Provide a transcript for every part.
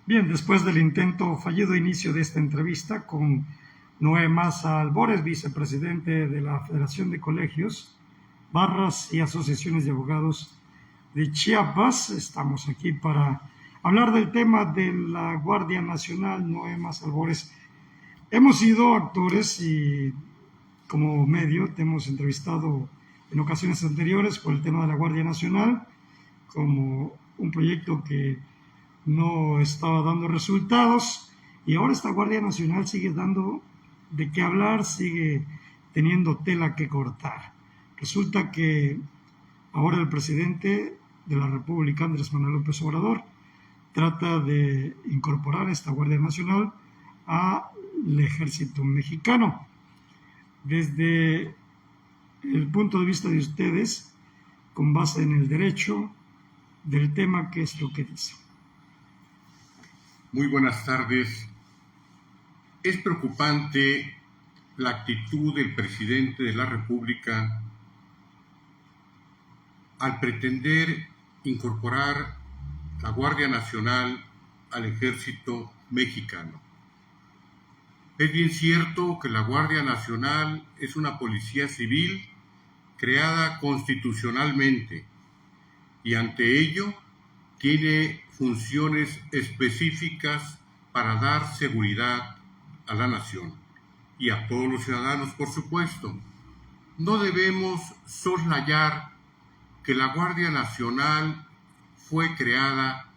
Bien, después del intento fallido inicio de esta entrevista con Noé Maza Albores, vicepresidente de la Federación de Colegios, Barras y Asociaciones de Abogados de Chiapas, estamos aquí para hablar del tema de la Guardia Nacional. Noé Maza Albores, hemos sido actores y como medio te hemos entrevistado en ocasiones anteriores por el tema de la Guardia Nacional, como un proyecto que no estaba dando resultados, y ahora esta Guardia Nacional sigue dando de qué hablar, sigue teniendo tela que cortar. Resulta que ahora el presidente de la República, Andrés Manuel López Obrador, trata de incorporar esta Guardia Nacional al ejército mexicano. Desde el punto de vista de ustedes, con base en el derecho del tema, ¿qué es lo que dice? Muy buenas tardes. Es preocupante la actitud del presidente de la República al pretender incorporar la Guardia Nacional al ejército mexicano. Es bien cierto que la Guardia Nacional es una policía civil creada constitucionalmente y ante ello tiene funciones específicas para dar seguridad a la nación y a todos los ciudadanos, por supuesto. No debemos soslayar que la Guardia Nacional fue creada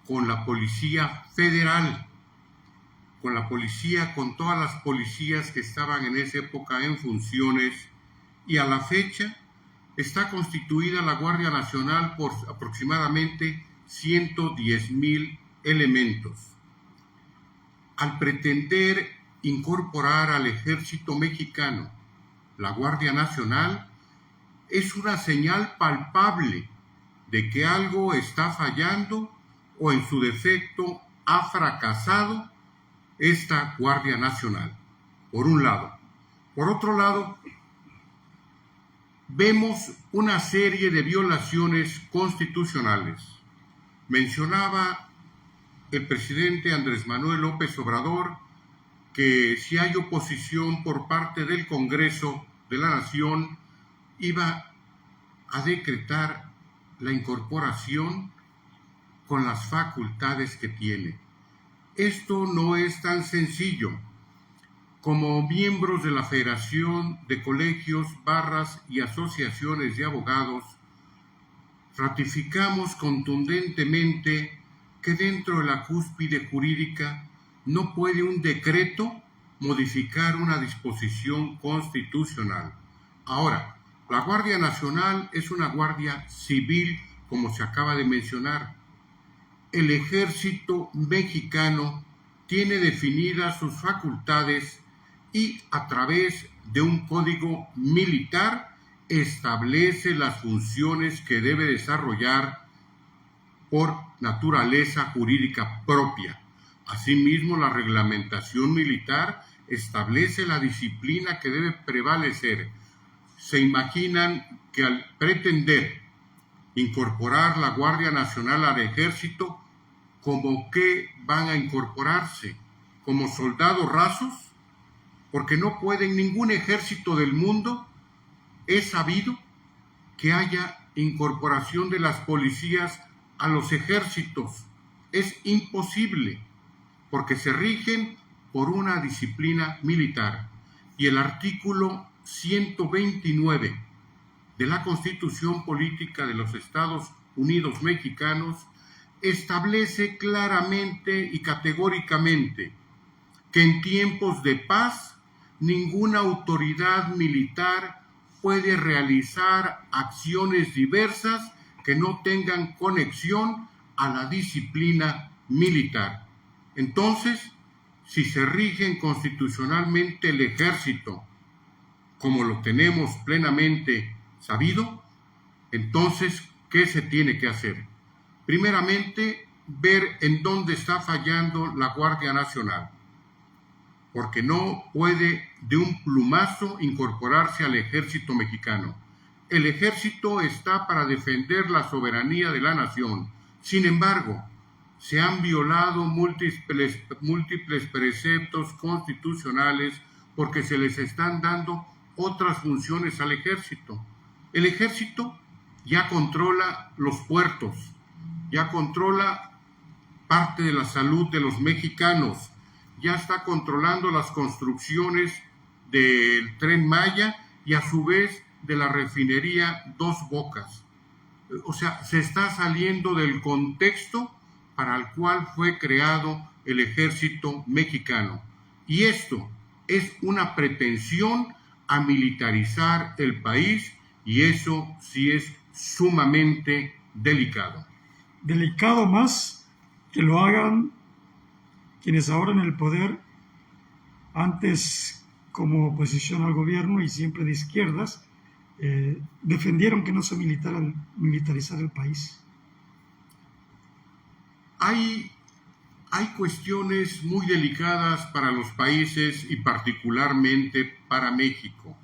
con la Policía Federal, con todas las policías que estaban en esa época en funciones, y a la fecha está constituida la Guardia Nacional por aproximadamente 110,000 elementos. Al pretender incorporar al ejército mexicano la Guardia Nacional, es una señal palpable de que algo está fallando o en su defecto ha fracasado esta Guardia Nacional, por un lado. Por otro lado, vemos una serie de violaciones constitucionales. Mencionaba el presidente Andrés Manuel López Obrador que si hay oposición por parte del Congreso de la Nación, iba a decretar la incorporación con las facultades que tiene. Esto no es tan sencillo. Como miembros de la Federación de Colegios, Barras y Asociaciones de Abogados, ratificamos contundentemente que dentro de la cúspide jurídica no puede un decreto modificar una disposición constitucional. Ahora, la Guardia Nacional es una guardia civil, como se acaba de mencionar. El ejército mexicano tiene definidas sus facultades y a través de un código militar establece las funciones que debe desarrollar por naturaleza jurídica propia. Asimismo, la reglamentación militar establece la disciplina que debe prevalecer. ¿Se imaginan que al pretender incorporar la Guardia Nacional al ejército, como que van a incorporarse? ¿Como soldados rasos? Porque no pueden, ningún ejército del mundo es sabido que haya incorporación de las policías a los ejércitos. Es imposible, porque se rigen por una disciplina militar. Y el artículo 129 de la Constitución Política de los Estados Unidos Mexicanos establece claramente y categóricamente que en tiempos de paz ninguna autoridad militar puede realizar acciones diversas que no tengan conexión a la disciplina militar. Entonces, si se rigen constitucionalmente el ejército, como lo tenemos plenamente sabido, entonces, ¿qué se tiene que hacer? Primeramente, ver en dónde está fallando la Guardia Nacional, porque no puede de un plumazo incorporarse al ejército mexicano. El ejército está para defender la soberanía de la nación. Sin embargo, se han violado múltiples preceptos constitucionales porque se les están dando otras funciones al ejército. El ejército ya controla los puertos, ya controla parte de la salud de los mexicanos, ya está controlando las construcciones del Tren Maya y a su vez de la refinería Dos Bocas. O sea, se está saliendo del contexto para el cual fue creado el ejército mexicano. Y esto es una pretensión a militarizar el país, y eso sí es sumamente delicado. Delicado más que lo hagan quienes ahora en el poder, antes como oposición al gobierno y siempre de izquierdas, defendieron que no se militarizara el país. Hay cuestiones muy delicadas para los países y particularmente para México.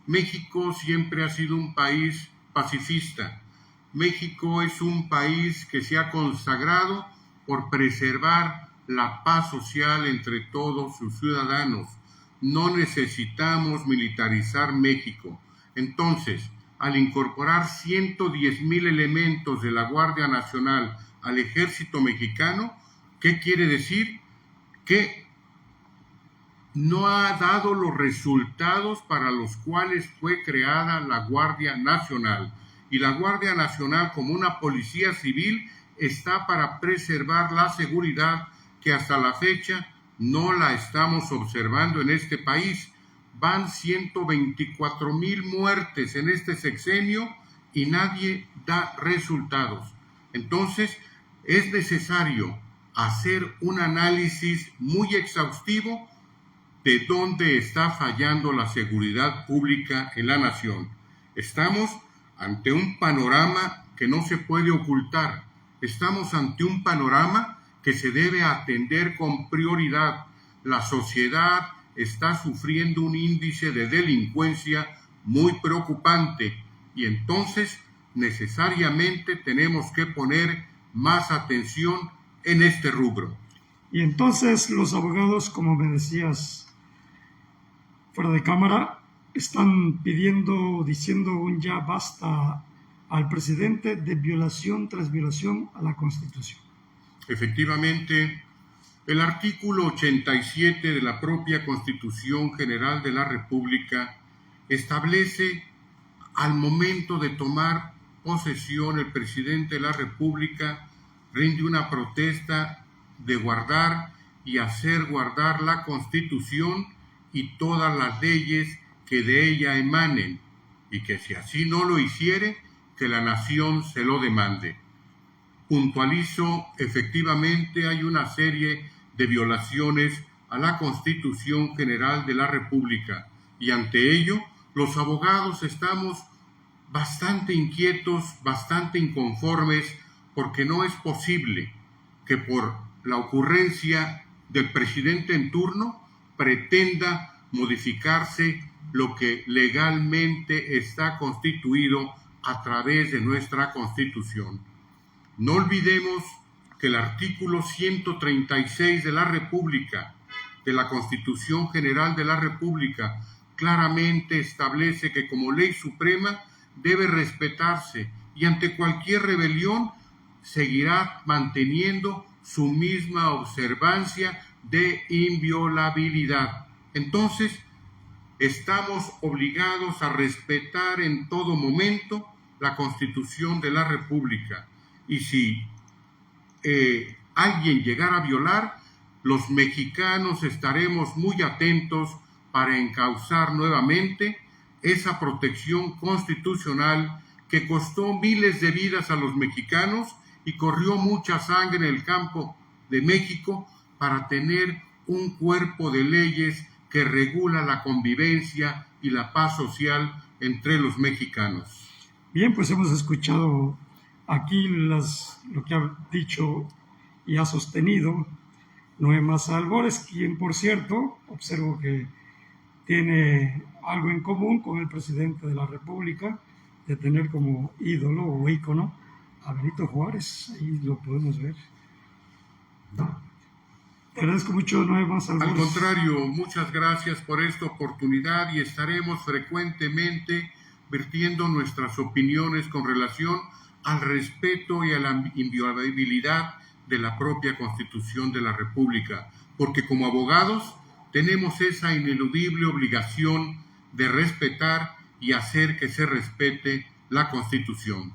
México siempre ha sido un país pacifista. México es un país que se ha consagrado por preservar la paz social entre todos sus ciudadanos. No necesitamos militarizar México. Entonces, al incorporar 110,000 elementos de la Guardia Nacional al ejército mexicano, ¿qué quiere decir? Que no ha dado los resultados para los cuales fue creada la Guardia Nacional. Y la Guardia Nacional, como una policía civil, está para preservar la seguridad que hasta la fecha no la estamos observando en este país. Van 124,000 muertes en este sexenio y nadie da resultados. Entonces, es necesario hacer un análisis muy exhaustivo de dónde está fallando la seguridad pública en la nación. Estamos ante un panorama que no se puede ocultar. Estamos ante un panorama que se debe atender con prioridad. La sociedad está sufriendo un índice de delincuencia muy preocupante y entonces necesariamente tenemos que poner más atención en este rubro. Y entonces los abogados, como me decías fuera de cámara, están diciendo un ya basta al presidente de violación tras violación a la Constitución. Efectivamente, el artículo 87 de la propia Constitución General de la República establece al momento de tomar posesión el presidente de la República rinde una protesta de guardar y hacer guardar la Constitución y todas las leyes que de ella emanen, y que si así no lo hiciere, que la nación se lo demande. Puntualizo, efectivamente hay una serie de violaciones a la Constitución General de la República, y ante ello los abogados estamos bastante inquietos, bastante inconformes, porque no es posible que por la ocurrencia del presidente en turno pretenda modificarse lo que legalmente está constituido a través de nuestra Constitución. No olvidemos que el artículo 136 de la República, de la Constitución General de la República, claramente establece que como ley suprema debe respetarse y ante cualquier rebelión seguirá manteniendo su misma observancia de inviolabilidad. Entonces, estamos obligados a respetar en todo momento la Constitución de la República. Y si alguien llegara a violar, los mexicanos estaremos muy atentos para encauzar nuevamente esa protección constitucional que costó miles de vidas a los mexicanos y corrió mucha sangre en el campo de México para tener un cuerpo de leyes que regula la convivencia y la paz social entre los mexicanos. Bien, pues hemos escuchado aquí lo que ha dicho y ha sostenido Noé Maza Albores, quien, por cierto, observo que tiene algo en común con el presidente de la República, de tener como ídolo o ícono a Benito Juárez. Ahí lo podemos ver. Te agradezco mucho, Noé Maza Al Albores. contrario, muchas gracias por esta oportunidad y estaremos frecuentemente vertiendo nuestras opiniones con relación al respeto y a la inviolabilidad de la propia Constitución de la República, porque como abogados tenemos esa ineludible obligación de respetar y hacer que se respete la Constitución.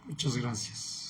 Muchas gracias.